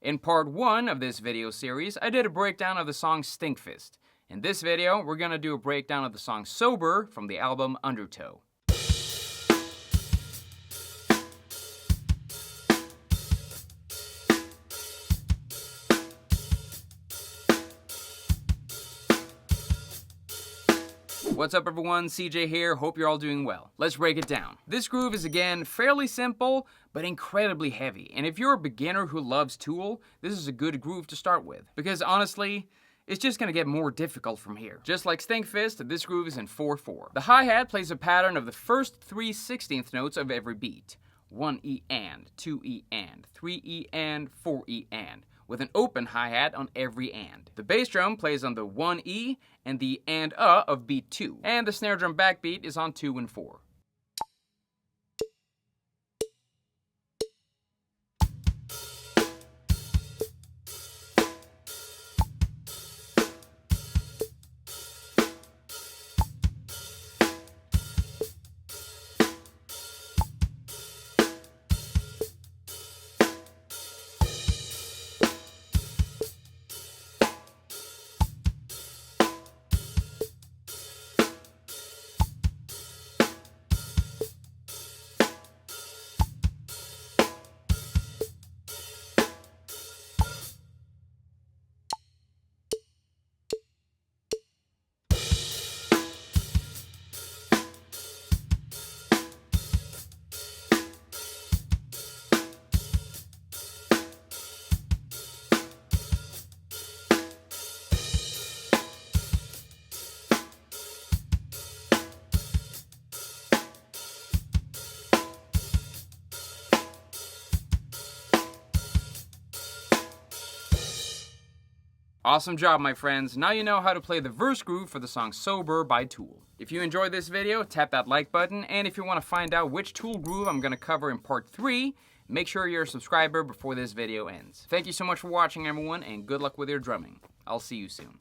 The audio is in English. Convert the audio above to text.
In part 1 of this video series, I did a breakdown of the song Stinkfist. In this video, we're gonna do a breakdown of the song Sober from the album Undertow. What's up everyone, CJ here, hope you're all doing well. Let's break it down. This groove is again fairly simple, but incredibly heavy. And if you're a beginner who loves Tool, this is a good groove to start with. Because honestly, it's just gonna get more difficult from here. Just like Stinkfist, this groove is in 4/4. The hi-hat plays a pattern of the first 3/16 notes of every beat. 1 E and, 2 E and, 3 E and, 4 E and, with an open hi-hat on every and. The bass drum plays on the 1 E and the and of beat 2, and the snare drum backbeat is on 2 and 4. Awesome job, my friends. Now you know how to play the verse groove for the song Sober by Tool. If you enjoyed this video, tap that like button, and if you want to find out which Tool groove I'm going to cover in part 3, make sure you're a subscriber before this video ends. Thank you so much for watching, everyone, and good luck with your drumming. I'll see you soon.